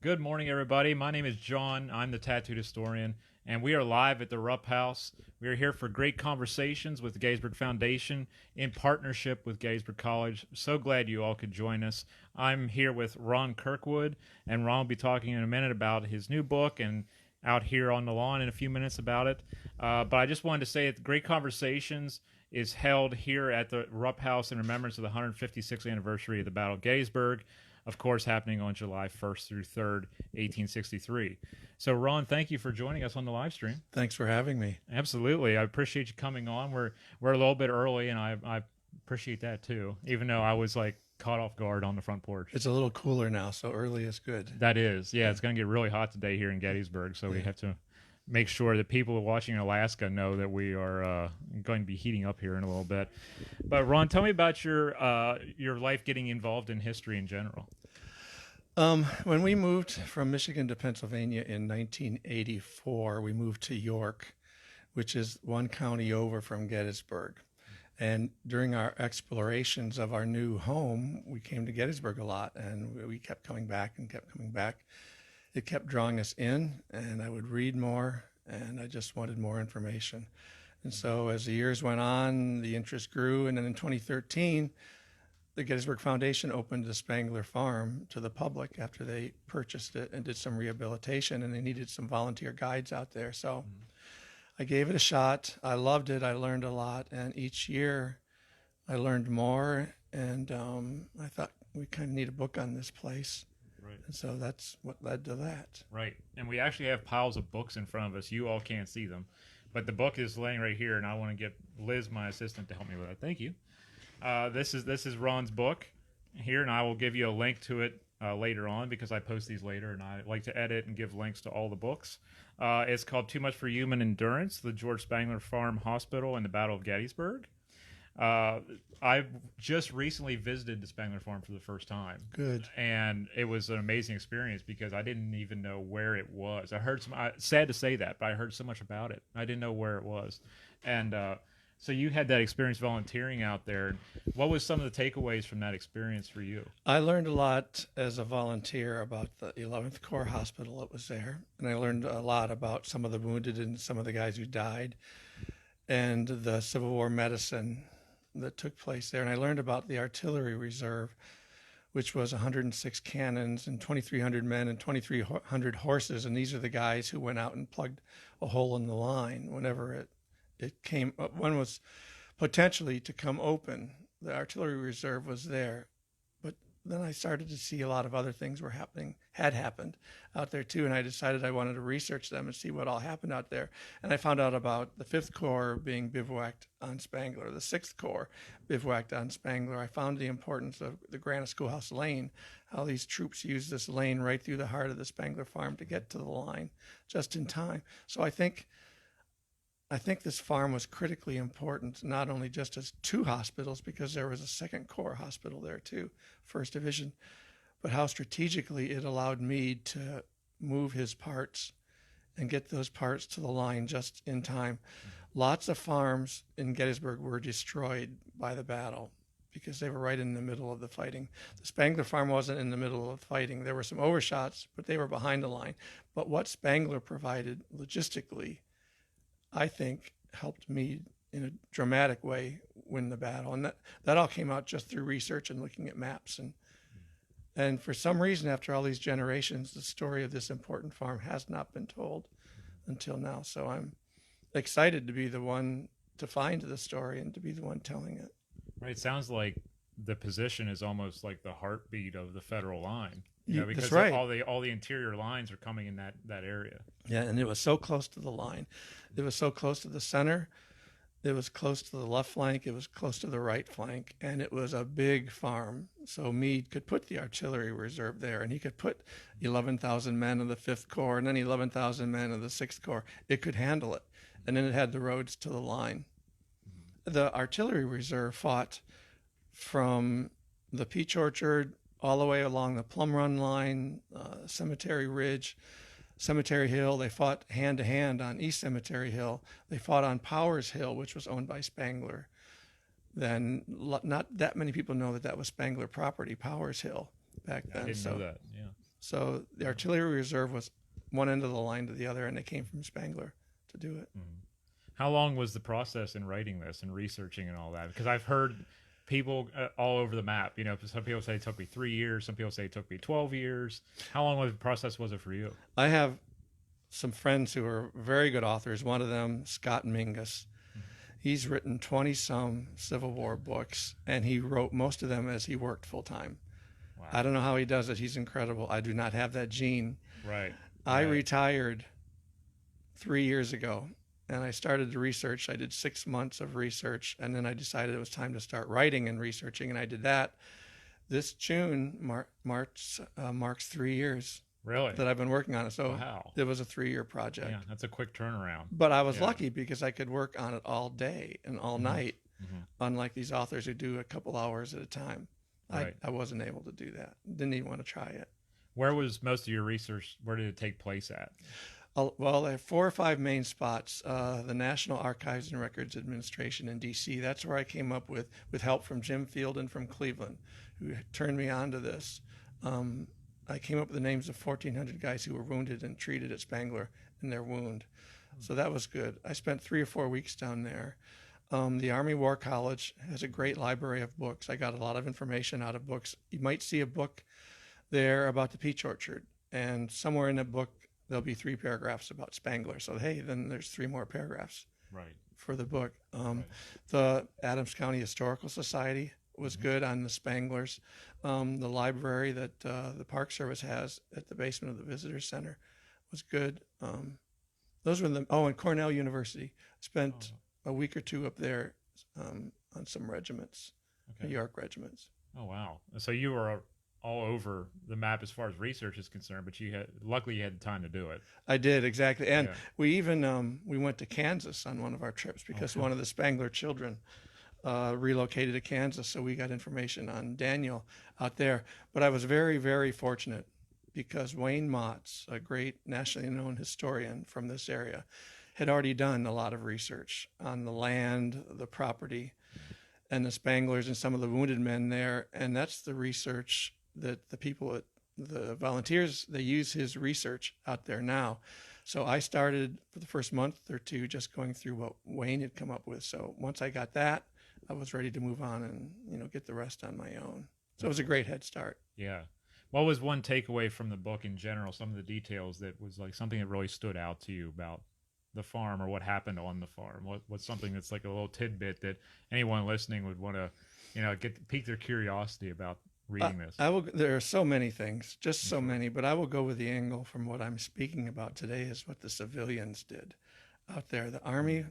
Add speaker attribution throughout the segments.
Speaker 1: Good morning, everybody. My name is John. I'm the tattooed historian, and we are live at the Rupp House. We are here for great conversations with the Gettysburg Foundation in partnership with Gettysburg College. So glad you all could join us. I'm here with Ron Kirkwood, and Ron will be talking in a minute about his new book and out here on the lawn in a few minutes about it. But I just wanted to say that Great Conversations is held here at the Rupp House in remembrance of the 156th anniversary of the Battle of Gettysburg, of course, happening on July 1st through 3rd, 1863. So, Ron, thank you for joining us on the live stream.
Speaker 2: Thanks for having me.
Speaker 1: Absolutely. I appreciate you coming on. We're a little bit early, and I appreciate that, too, even though I was, caught off guard on the front porch.
Speaker 2: It's a little cooler now, so early is good.
Speaker 1: That is. Yeah, it's going to get really hot today here in Gettysburg, so we have to make sure that people watching in Alaska know that we are going to be heating up here in a little bit. But Ron, tell me about your life getting involved in history in general.
Speaker 2: When we moved from Michigan to Pennsylvania in 1984, we moved to York, which is one county over from Gettysburg. And during our explorations of our new home, we came to Gettysburg a lot, and we kept coming back and kept coming back. It kept drawing us in, and I would read more, and I just wanted more information. And so as the years went on, the interest grew, and then in 2013, the Gettysburg Foundation opened the Spangler Farm to the public after they purchased it and did some rehabilitation, and they needed some volunteer guides out there. So I gave it a shot. I loved it. I learned a lot, and each year I learned more, and I thought we kind of need a book on this place.
Speaker 1: Right.
Speaker 2: And so that's what led to that.
Speaker 1: Right. And we actually have piles of books in front of us. You all can't see them, but the book is laying right here, and I want to get Liz, my assistant, to help me with that. Thank you. This is Ron's book here, and I will give you a link to it later on because I post these later, and I like to edit and give links to all the books. It's called Too Much for Human Endurance, the George Spangler Farm Hospital and the Battle of Gettysburg. I just recently visited the Spangler Farm for the first time.
Speaker 2: Good.
Speaker 1: And it was an amazing experience because I didn't even know where it was. I heard sad to say that, but I heard so much about it. I didn't know where it was. And so you had that experience volunteering out there. What was some of the takeaways from that experience for you?
Speaker 2: I learned a lot as a volunteer about the 11th Corps Hospital that was there, and I learned a lot about some of the wounded and some of the guys who died, and the Civil War medicine that took place there. And I learned about the artillery reserve, which was 106 cannons and 2,300 men and 2,300 horses. And these are the guys who went out and plugged a hole in the line whenever it came. One was potentially to come open. The artillery reserve was there. But then I started to see a lot of other things had happened out there too. And I decided I wanted to research them and see what all happened out there. And I found out about the 5th Corps being bivouacked on Spangler, the 6th Corps bivouacked on Spangler. I found the importance of the Granite Schoolhouse Lane, how these troops used this lane right through the heart of the Spangler Farm to get to the line just in time. So I think this farm was critically important, not only just as two hospitals, because there was a 2nd Corps hospital there too, 1st Division, but how strategically it allowed Meade to move his parts and get those parts to the line just in time. Lots of farms in Gettysburg were destroyed by the battle because they were right in the middle of the fighting. The Spangler Farm wasn't in the middle of the fighting. There were some overshots, but they were behind the line. But what Spangler provided logistically, I think, helped me in a dramatic way win the battle. And that all came out just through research and looking at maps. And for some reason, after all these generations, the story of this important farm has not been told until now. So I'm excited to be the one to find the story and to be the one telling it.
Speaker 1: Right. It sounds like the position is almost like the heartbeat of the federal line. Because
Speaker 2: that's right.
Speaker 1: all the interior lines are coming in that area.
Speaker 2: Yeah, and it was so close to the line. It was so close to the center. It was close to the left flank. It was close to the right flank. And it was a big farm. So Meade could put the artillery reserve there, and he could put 11,000 men of the 5th Corps and then 11,000 men of the 6th Corps. It could handle it. And then it had the roads to the line. The artillery reserve fought from the Peach Orchard all the way along the Plum Run line, Cemetery Ridge, Cemetery Hill. They fought hand to hand on East Cemetery Hill. They fought on Powers Hill, which was owned by Spangler. Then not that many people know that was Spangler property, Powers Hill, back then.
Speaker 1: I didn't know that, yeah.
Speaker 2: So the Artillery Reserve was one end of the line to the other, and they came from Spangler to do it.
Speaker 1: Mm-hmm. How long was the process in writing this and researching and all that? Because I've heard people all over the map. You know, some people say it took me 3 years. Some people say it took me 12 years. How long was the process was it for you?
Speaker 2: I have some friends who are very good authors. One of them, Scott Mingus. He's written 20-some Civil War books, and he wrote most of them as he worked full-time.
Speaker 1: Wow.
Speaker 2: I don't know how he does it. He's incredible. I do not have that gene.
Speaker 1: Right.
Speaker 2: I retired 3 years ago, and I started to research. I did 6 months of research, and then I decided it was time to start writing and researching, and I did that. This June marks 3 years.
Speaker 1: Really?
Speaker 2: That I've been working on it. So
Speaker 1: wow.
Speaker 2: It was a 3-year project.
Speaker 1: Yeah, that's a quick turnaround.
Speaker 2: But I was lucky because I could work on it all day and all night, unlike these authors who do a couple hours at a time. Right. I wasn't able to do that. Didn't even want to try it.
Speaker 1: Where was most of your research? Where did it take place at?
Speaker 2: Well, there are 4 or 5 main spots. The National Archives and Records Administration in D.C. That's where I came up with help from Jim Fielden from Cleveland, who turned me on to this. I came up with the names of 1,400 guys who were wounded and treated at Spangler in their wound. So that was good. I spent 3 or 4 weeks down there. The Army War College has a great library of books. I got a lot of information out of books. You might see a book there about the peach orchard, and somewhere in the book there'll be 3 paragraphs about Spangler. So hey, then there's 3 more paragraphs for the book. The Adams County Historical Society was good on the Spanglers. The library that the Park Service has at the basement of the Visitor Center was good. Those were and Cornell University. Spent a week or 2 up there on some regiments, New York regiments.
Speaker 1: Oh, wow. So you were all over the map as far as research is concerned, but luckily you had the time to do it.
Speaker 2: I did, exactly. And we even we went to Kansas on one of our trips because one of the Spangler children relocated to Kansas, so we got information on Daniel out there. But I was very, very fortunate because Wayne Motts, a great nationally known historian from this area, had already done a lot of research on the land, the property, and the Spanglers and some of the wounded men there. And that's the research that the volunteers, they use his research out there now. So I started for the first month or 2 just going through what Wayne had come up with. So once I got that, I was ready to move on and get the rest on my own. So it was a great head start.
Speaker 1: Yeah. What was one takeaway from the book in general, some of the details that was like something that really stood out to you about the farm or what happened on the farm? What's something that's like a little tidbit that anyone listening would want to, pique their curiosity about reading this?
Speaker 2: There are so many things, just so many, but I will go with the angle from what I'm speaking about today is what the civilians did out there. The Army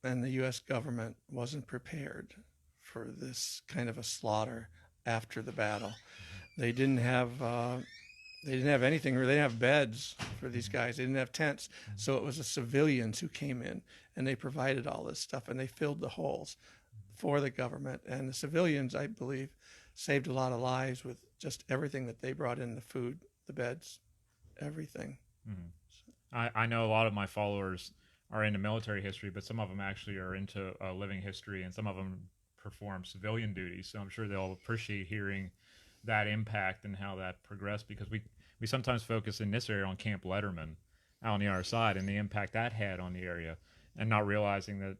Speaker 2: and the U.S. government wasn't prepared for this kind of a slaughter after the battle. They didn't have anything, or they didn't have beds for these guys. They didn't have tents. So it was the civilians who came in and they provided all this stuff and they filled the holes for the government. And the civilians, I believe, saved a lot of lives with just everything that they brought in, the food, the beds, everything.
Speaker 1: Mm-hmm. I know a lot of my followers are into military history, but some of them actually are into living history, and some of them perform civilian duties. So I'm sure they'll appreciate hearing that impact and how that progressed, because we sometimes focus in this area on Camp Letterman out on the other side and the impact that had on the area, and not realizing that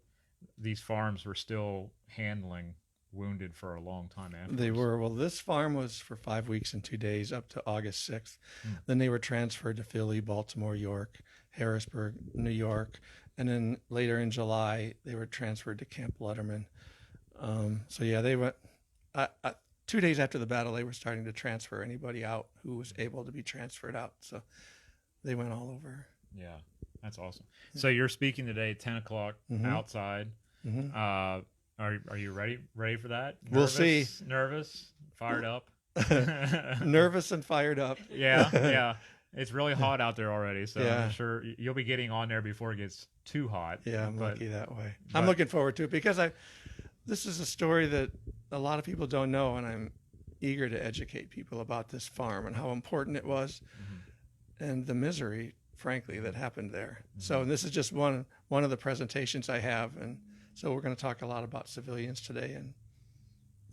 Speaker 1: these farms were still handling wounded for a long time after.
Speaker 2: They were. Well, this farm was for 5 weeks and 2 days up to August 6th. Then they were transferred to Philly, Baltimore, York, Harrisburg, New York, and then later in July they were transferred to Camp Letterman. They went 2 days after the battle. They were starting to transfer anybody out who was able to be transferred out. So they went all over.
Speaker 1: Yeah, that's awesome. So you're speaking today at 10 o'clock outside. Are you ready for that?
Speaker 2: We'll see.
Speaker 1: Nervous, fired up.
Speaker 2: Nervous and fired up.
Speaker 1: Yeah. It's really hot out there already, so I'm sure you'll be getting on there before it gets too hot.
Speaker 2: Yeah, I'm lucky that way. I'm looking forward to it because this is a story that a lot of people don't know, and I'm eager to educate people about this farm and how important it was and the misery, frankly, that happened there. So this is just one of the presentations I have, and so we're going to talk a lot about civilians today and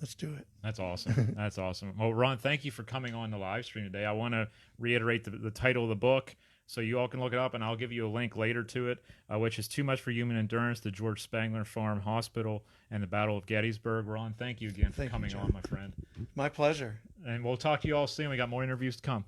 Speaker 2: let's do it.
Speaker 1: That's awesome. That's awesome. Well, Ron, thank you for coming on the live stream today. I want to reiterate the title of the book so you all can look it up, and I'll give you a link later to it, which is Too Much for Human Endurance, the George Spangler Farm Hospital, and the Battle of Gettysburg. Ron, thank you again for coming on, my friend.
Speaker 2: My pleasure.
Speaker 1: And we'll talk to you all soon. We got more interviews to come.